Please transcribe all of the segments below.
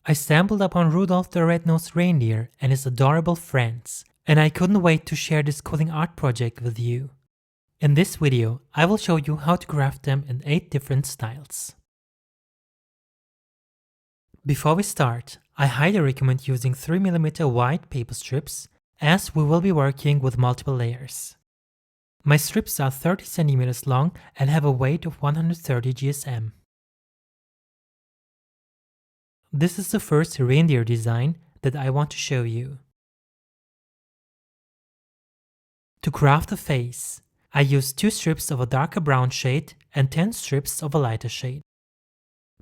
I stumbled upon Rudolph the Red-Nosed Reindeer and his adorable friends, and I couldn't wait to share this quilling art project with you. In this video, I will show you how to craft them in 8 different styles. Before we start, I highly recommend using 3mm wide paper strips, as we will be working with multiple layers. My strips are 30 cm long and have a weight of 130 GSM. This is the first reindeer design that I want to show you. To craft the face, I use 2 strips of a darker brown shade and 10 strips of a lighter shade.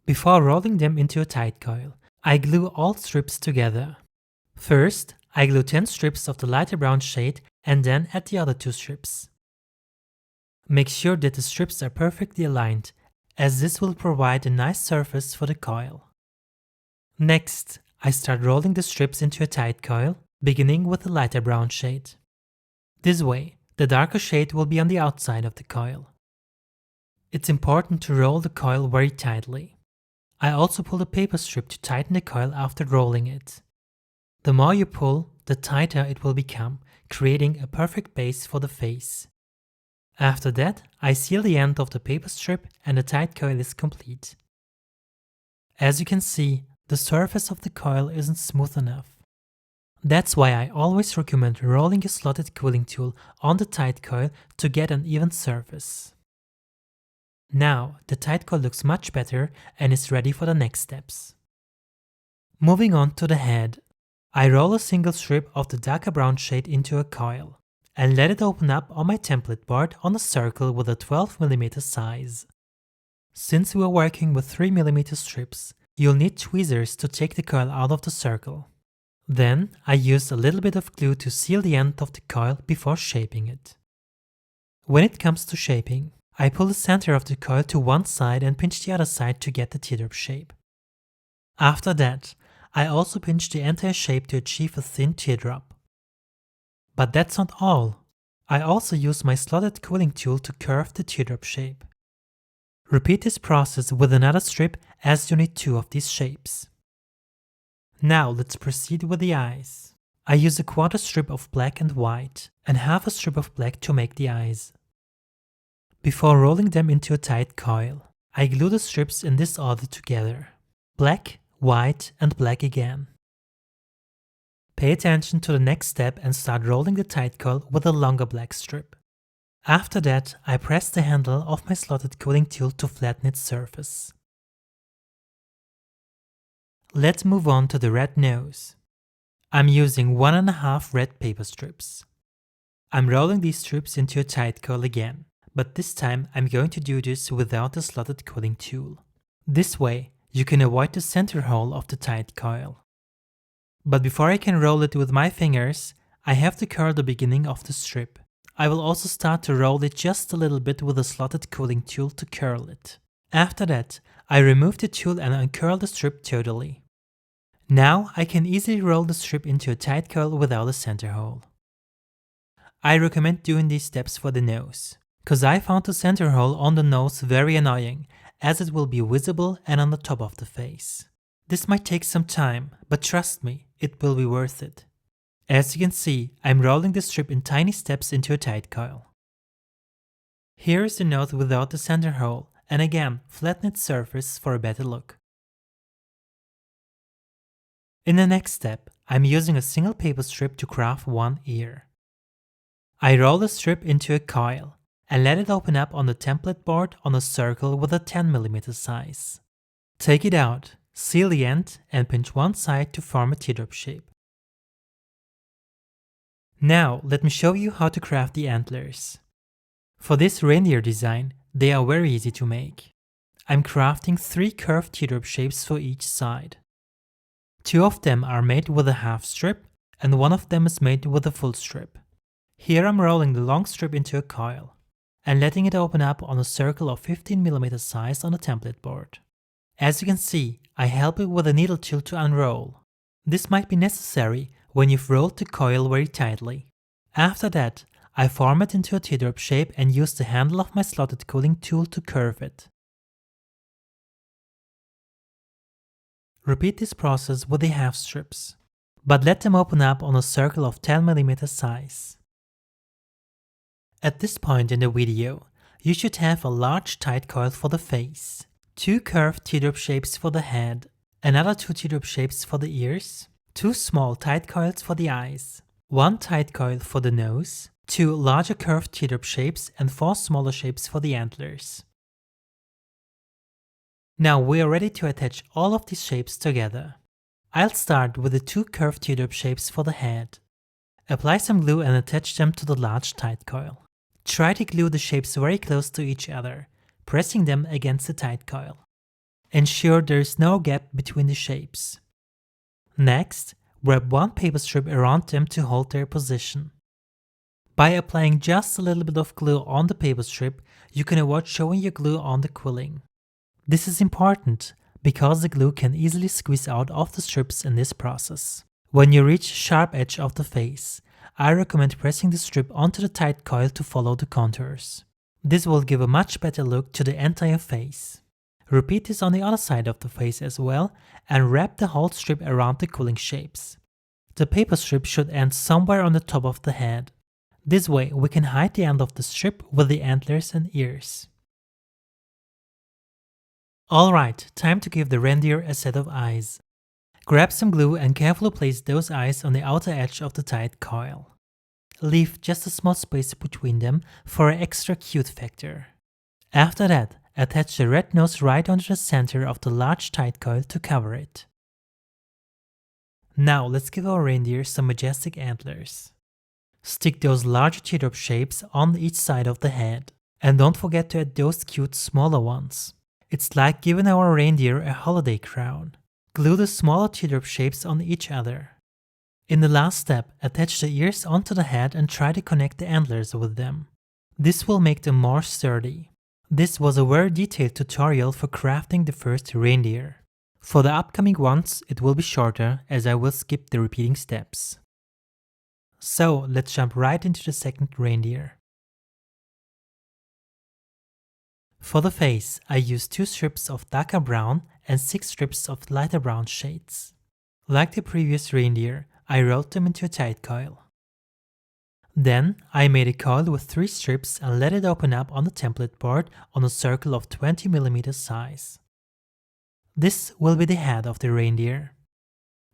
Before rolling them into a tight coil, I glue all strips together. First, I glue 10 strips of the lighter brown shade and then add the other 2 strips. Make sure that the strips are perfectly aligned, as this will provide a nice surface for the coil. Next, I start rolling the strips into a tight coil, beginning with the lighter brown shade. This way, the darker shade will be on the outside of the coil. It's important to roll the coil very tightly. I also pull the paper strip to tighten the coil after rolling it. The more you pull, the tighter it will become, creating a perfect base for the face. After that, I seal the end of the paper strip and the tight coil is complete. As you can see, the surface of the coil isn't smooth enough. That's why I always recommend rolling a slotted quilling tool on the tight coil to get an even surface. Now, the tight coil looks much better and is ready for the next steps. Moving on to the head, I roll a single strip of the darker brown shade into a coil and let it open up on my template board on a circle with a 12mm size. Since we are working with 3mm strips, you'll need tweezers to take the coil out of the circle. Then I use a little bit of glue to seal the end of the coil before shaping it. When it comes to shaping, I pull the center of the coil to one side and pinch the other side to get the teardrop shape. After that, I also pinch the entire shape to achieve a thin teardrop. But that's not all. I also use my slotted quilling tool to curve the teardrop shape. Repeat this process with another strip, as you need 2 of these shapes. Now let's proceed with the eyes. I use a quarter strip of black and white and half a strip of black to make the eyes. Before rolling them into a tight coil, I glue the strips in this order together: black, white and black again. Pay attention to the next step and start rolling the tight coil with a longer black strip. After that, I press the handle of my slotted quilling tool to flatten its surface. Let's move on to the red nose. I'm using 1.5 red paper strips. I'm rolling these strips into a tight coil again, but this time I'm going to do this without the slotted quilling tool. This way, you can avoid the center hole of the tight coil. But before I can roll it with my fingers, I have to curl the beginning of the strip. I will also start to roll it just a little bit with a slotted quilling tool to curl it. After that, I remove the tool and uncurl the strip totally. Now I can easily roll the strip into a tight coil without a center hole. I recommend doing these steps for the nose, cause I found the center hole on the nose very annoying, as it will be visible and on the top of the face. This might take some time, but trust me, it will be worth it. As you can see, I'm rolling the strip in tiny steps into a tight coil. Here is the nose without the center hole, and again, flatten its surface for a better look. In the next step, I'm using a single paper strip to craft one ear. I roll the strip into a coil and let it open up on the template board on a circle with a 10mm size. Take it out, seal the end and pinch one side to form a teardrop shape. Now let me show you how to craft the antlers. For this reindeer design, they are very easy to make. I'm crafting 3 curved teardrop shapes for each side. 2 of them are made with a half strip and 1 of them is made with a full strip. Here I'm rolling the long strip into a coil and letting it open up on a circle of 15mm size on the template board. As you can see, I help it with a needle tool to unroll. This might be necessary when you've rolled the coil very tightly. After that, I form it into a teardrop shape and use the handle of my slotted quilling tool to curve it. Repeat this process with the half strips, but let them open up on a circle of 10mm size. At this point in the video, you should have a large tight coil for the face, 2 curved teardrop shapes for the head, another 2 teardrop shapes for the ears, 2 small tight coils for the eyes, 1 tight coil for the nose, 2 larger curved teardrop shapes and 4 smaller shapes for the antlers. Now we are ready to attach all of these shapes together. I'll start with the 2 curved teardrop shapes for the head. Apply some glue and attach them to the large tight coil. Try to glue the shapes very close to each other, pressing them against the tight coil. Ensure there is no gap between the shapes. Next, wrap 1 paper strip around them to hold their position. By applying just a little bit of glue on the paper strip, you can avoid showing your glue on the quilling. This is important because the glue can easily squeeze out of the strips in this process. When you reach the sharp edge of the face, I recommend pressing the strip onto the tight coil to follow the contours. This will give a much better look to the entire face. Repeat this on the other side of the face as well and wrap the whole strip around the quilling shapes. The paper strip should end somewhere on the top of the head. This way we can hide the end of the strip with the antlers and ears. Alright, time to give the reindeer a set of eyes. Grab some glue and carefully place those eyes on the outer edge of the tight coil. Leave just a small space between them for an extra cute factor. After that, attach the red nose right onto the center of the large tight coil to cover it. Now let's give our reindeer some majestic antlers. Stick those larger teardrop shapes on each side of the head. And don't forget to add those cute smaller ones. It's like giving our reindeer a holiday crown. Glue the smaller teardrop shapes on each other. In the last step, attach the ears onto the head and try to connect the antlers with them. This will make them more sturdy. This was a very detailed tutorial for crafting the first reindeer. For the upcoming ones, it will be shorter as I will skip the repeating steps. So let's jump right into the second reindeer. For the face, I used 2 strips of darker brown and 6 strips of lighter brown shades. Like the previous reindeer, I rolled them into a tight coil. Then I made a coil with 3 strips and let it open up on the template board on a circle of 20mm size. This will be the head of the reindeer.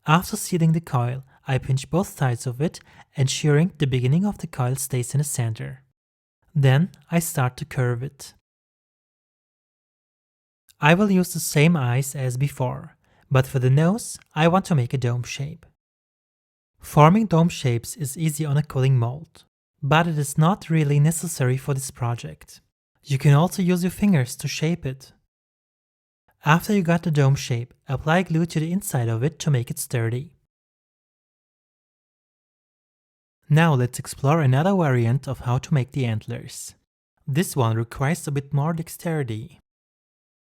After sealing the coil, I pinch both sides of it, ensuring the beginning of the coil stays in the center. Then I start to curve it. I will use the same eyes as before, but for the nose, I want to make a dome shape. Forming dome shapes is easy on a quilling mold, but it is not really necessary for this project. You can also use your fingers to shape it. After you got the dome shape, apply glue to the inside of it to make it sturdy. Now let's explore another variant of how to make the antlers. This one requires a bit more dexterity.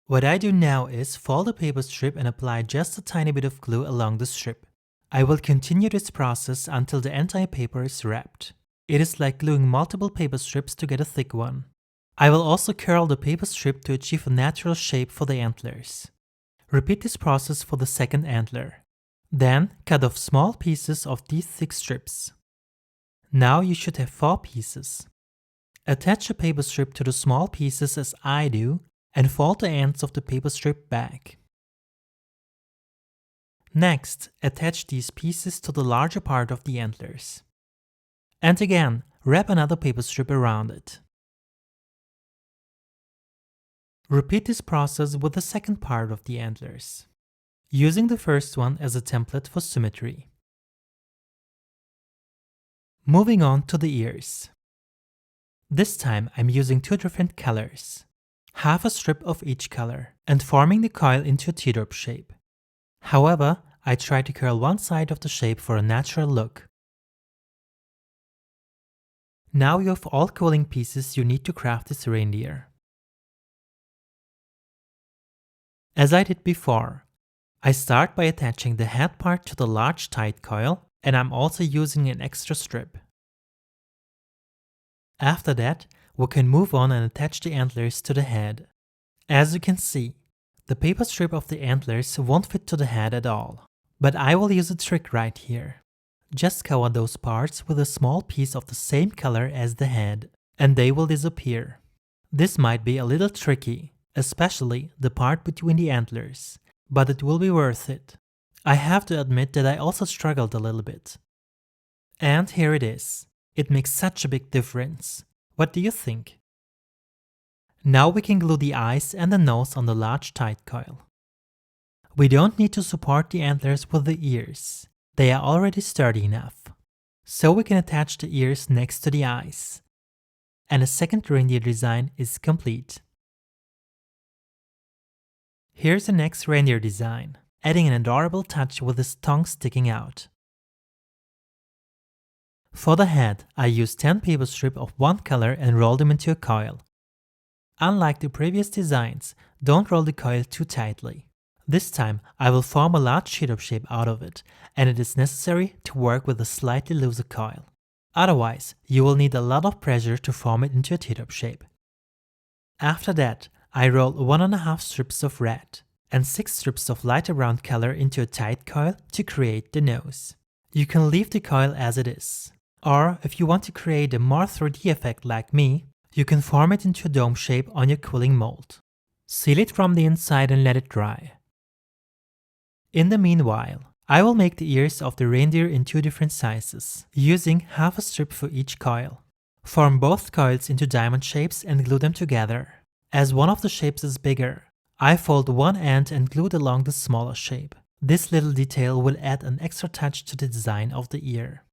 What I do now is fold the paper strip and apply just a tiny bit of glue along the strip. I will continue this process until the entire paper is wrapped. It is like gluing multiple paper strips to get a thick one. I will also curl the paper strip to achieve a natural shape for the antlers. Repeat this process for the second antler. Then cut off small pieces of these thick strips. Now you should have 4 pieces. Attach a paper strip to the small pieces as I do and fold the ends of the paper strip back. Next, attach these pieces to the larger part of the antlers. And again, wrap another paper strip around it. Repeat this process with the second part of the antlers, using the first one as a template for symmetry. Moving on to the ears. This time I'm using 2 different colors. Half a strip of each color, and forming the coil into a teardrop shape. However, I try to curl one side of the shape for a natural look. Now you have all quilling pieces you need to craft this reindeer. As I did before, I start by attaching the head part to the large tight coil, and I'm also using an extra strip. After that, we can move on and attach the antlers to the head. As you can see, The paper strip of the antlers won't fit to the head at all, but I will use a trick right here. Just cover those parts with a small piece of the same color as the head, and they will disappear. This might be a little tricky, especially the part between the antlers, but it will be worth it. I have to admit that I also struggled a little bit. And here it is. It makes such a big difference. What do you think? Now we can glue the eyes and the nose on the large tight coil. We don't need to support the antlers with the ears. They are already sturdy enough. So we can attach the ears next to the eyes. And a second reindeer design is complete. Here's the next reindeer design, adding an adorable touch with his tongue sticking out. For the head, I used 10 paper strips of one color and rolled them into a coil. Unlike the previous designs, don't roll the coil too tightly. This time, I will form a large sheet-up shape out of it, and it is necessary to work with a slightly looser coil. Otherwise, you will need a lot of pressure to form it into a teardrop shape. After that, I roll 1.5 strips of red and 6 strips of lighter brown color into a tight coil to create the nose. You can leave the coil as it is. Or, if you want to create a more 3D effect like me, you can form it into a dome shape on your quilling mold. Seal it from the inside and let it dry. In the meanwhile, I will make the ears of the reindeer in 2 different sizes, using half a strip for each coil. Form both coils into diamond shapes and glue them together. As one of the shapes is bigger, I fold one end and glue it along the smaller shape. This little detail will add an extra touch to the design of the ear.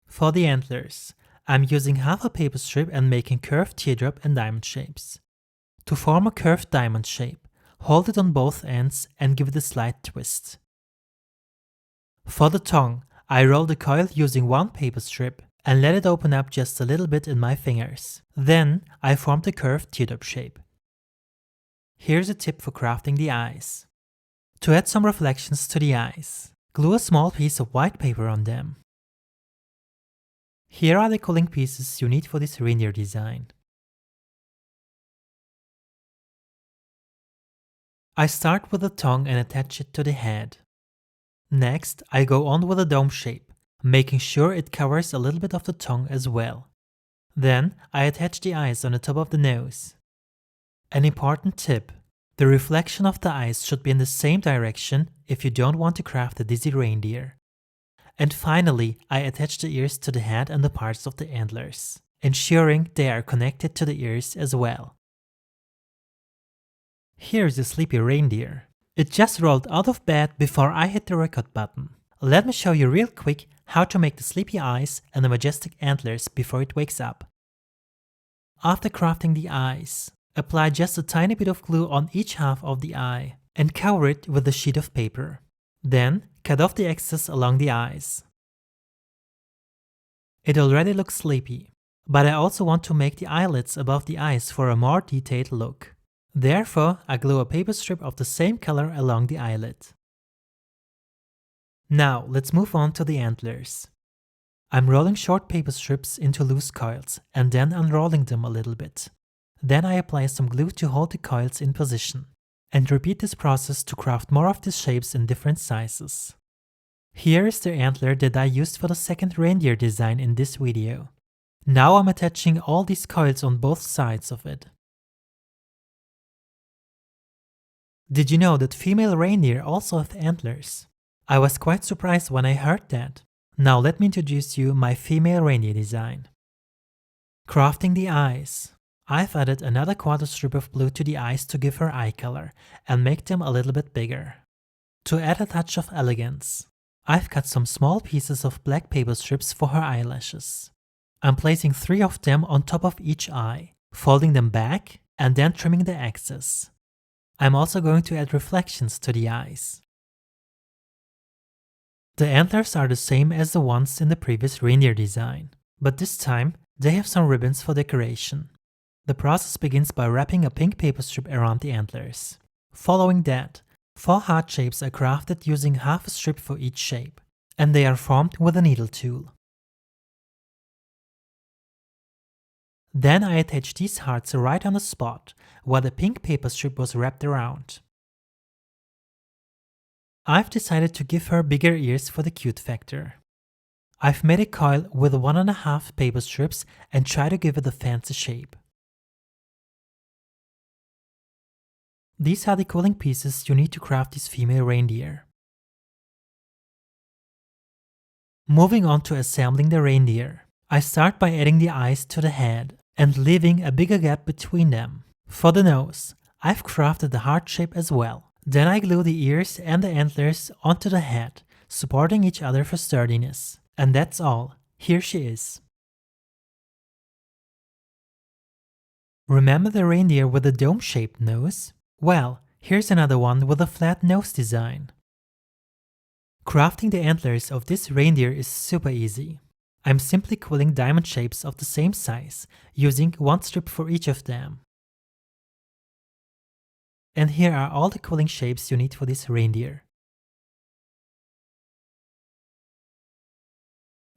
For the antlers, I'm using half a paper strip and making curved teardrop and diamond shapes. To form a curved diamond shape, hold it on both ends and give it a slight twist. For the tongue, I roll the coil using one paper strip and let it open up just a little bit in my fingers. Then I formed a curved teardrop shape. Here's a tip for crafting the eyes. To add some reflections to the eyes, glue a small piece of white paper on them. Here are the quilling pieces you need for this reindeer design. I start with the tongue and attach it to the head. Next, I go on with a dome shape, making sure it covers a little bit of the tongue as well. Then, I attach the eyes on the top of the nose. An important tip: the reflection of the eyes should be in the same direction if you don't want to craft a dizzy reindeer. And finally, I attach the ears to the head and the parts of the antlers, ensuring they are connected to the ears as well. Here's a sleepy reindeer. It just rolled out of bed before I hit the record button. Let me show you real quick how to make the sleepy eyes and the majestic antlers before it wakes up. After crafting the eyes, apply just a tiny bit of glue on each half of the eye and cover it with a sheet of paper. Then, cut off the excess along the eyes. It already looks sleepy, but I also want to make the eyelids above the eyes for a more detailed look. Therefore, I glue a paper strip of the same color along the eyelid. Now, let's move on to the antlers. I'm rolling short paper strips into loose coils and then unrolling them a little bit. Then I apply some glue to hold the coils in position, and repeat this process to craft more of these shapes in different sizes. Here is the antler that I used for the second reindeer design in this video. Now I'm attaching all these coils on both sides of it. Did you know that female reindeer also have antlers? I was quite surprised when I heard that. Now let me introduce you my female reindeer design. Crafting the eyes. I've added another quarter strip of blue to the eyes to give her eye color and make them a little bit bigger. To add a touch of elegance, I've cut some small pieces of black paper strips for her eyelashes. I'm placing 3 of them on top of each eye, folding them back and then trimming the excess. I'm also going to add reflections to the eyes. The antlers are the same as the ones in the previous reindeer design, but this time they have some ribbons for decoration. The process begins by wrapping a pink paper strip around the antlers. Following that, 4 heart shapes are crafted using half a strip for each shape, and they are formed with a needle tool. Then I attach these hearts right on the spot where the pink paper strip was wrapped around. I've decided to give her bigger ears for the cute factor. I've made a coil with 1.5 paper strips and try to give it a fancy shape. These are the quilling pieces you need to craft this female reindeer. Moving on to assembling the reindeer, I start by adding the eyes to the head and leaving a bigger gap between them. For the nose, I've crafted the heart shape as well. Then I glue the ears and the antlers onto the head, supporting each other for sturdiness. And that's all. Here she is. Remember the reindeer with the dome-shaped nose? Well, here's another one with a flat nose design. Crafting the antlers of this reindeer is super easy. I'm simply quilling diamond shapes of the same size, using one strip for each of them. And here are all the quilling shapes you need for this reindeer.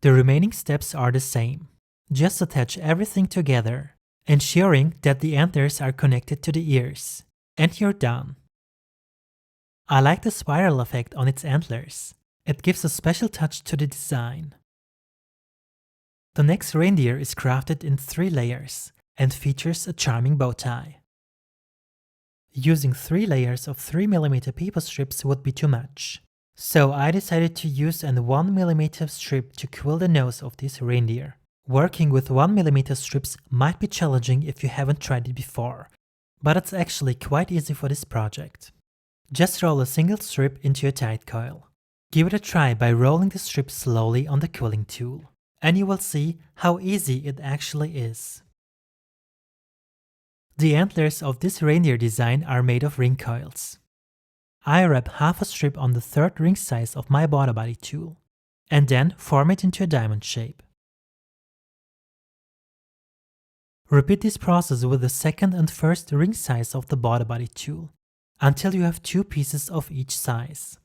The remaining steps are the same. Just attach everything together, ensuring that the antlers are connected to the ears. And you're done. I like the spiral effect on its antlers. It gives a special touch to the design. The next reindeer is crafted in 3 layers and features a charming bow tie. Using 3 layers of 3mm paper strips would be too much, so I decided to use an 1mm strip to quill the nose of this reindeer. Working with 1mm strips might be challenging if you haven't tried it before, but it's actually quite easy for this project. Just roll a single strip into a tight coil. Give it a try by rolling the strip slowly on the quilling tool, and you will see how easy it actually is. The antlers of this reindeer design are made of ring coils. I wrap half a strip on the 3rd ring size of my border body tool, and then form it into a diamond shape. Repeat this process with the 2nd and 1st ring size of the border body tool, until you have 2 pieces of each size.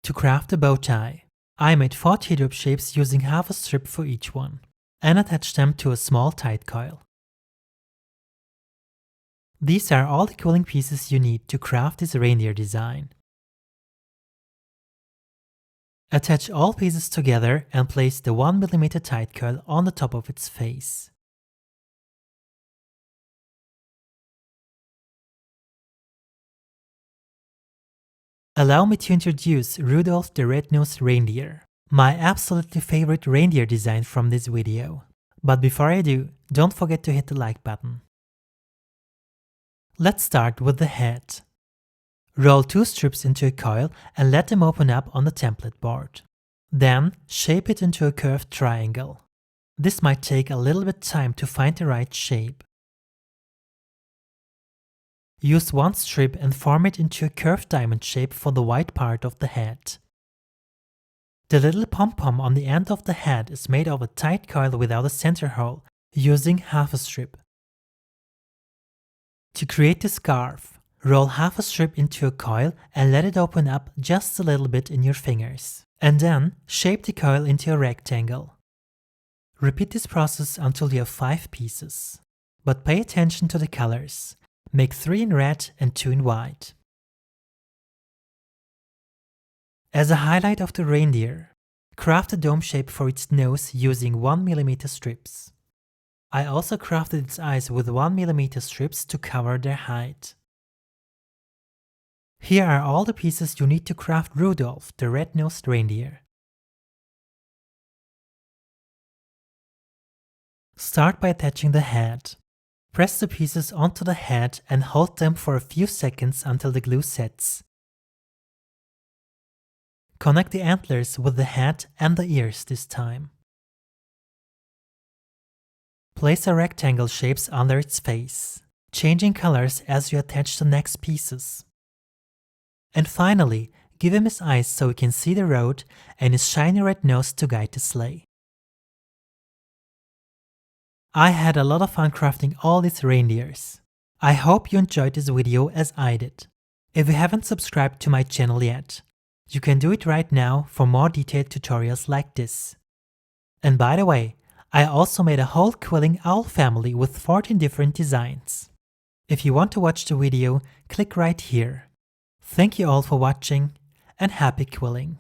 To craft the bow tie, I made 4 teardrop shapes using half a strip for each one, and attached them to a small tight coil. These are all the quilling pieces you need to craft this reindeer design. Attach all pieces together and place the 1mm tight coil on the top of its face. Allow me to introduce Rudolph the Red-Nosed Reindeer, my absolutely favorite reindeer design from this video. But before I do, don't forget to hit the like button. Let's start with the head. Roll 2 strips into a coil and let them open up on the template board. Then shape it into a curved triangle. This might take a little bit time to find the right shape. Use one strip and form it into a curved diamond shape for the white part of the head. The little pom-pom on the end of the head is made of a tight coil without a center hole, using half a strip. To create the scarf, roll half a strip into a coil and let it open up just a little bit in your fingers. And then shape the coil into a rectangle. Repeat this process until you have 5 pieces. But pay attention to the colors. Make 3 in red and 2 in white. As a highlight of the reindeer, craft a dome shape for its nose using 1mm strips. I also crafted its eyes with 1mm strips to cover their height. Here are all the pieces you need to craft Rudolph the Red-Nosed Reindeer. Start by attaching the head. Press the pieces onto the head and hold them for a few seconds until the glue sets. Connect the antlers with the head and the ears this time. Place a rectangle shapes under its face, changing colors as you attach the next pieces. And finally, give him his eyes so he can see the road and his shiny red nose to guide the sleigh. I had a lot of fun crafting all these reindeers. I hope you enjoyed this video as I did. If you haven't subscribed to my channel yet, you can do it right now for more detailed tutorials like this. And by the way, I also made a whole quilling owl family with 14 different designs. If you want to watch the video, click right here. Thank you all for watching, and happy quilling!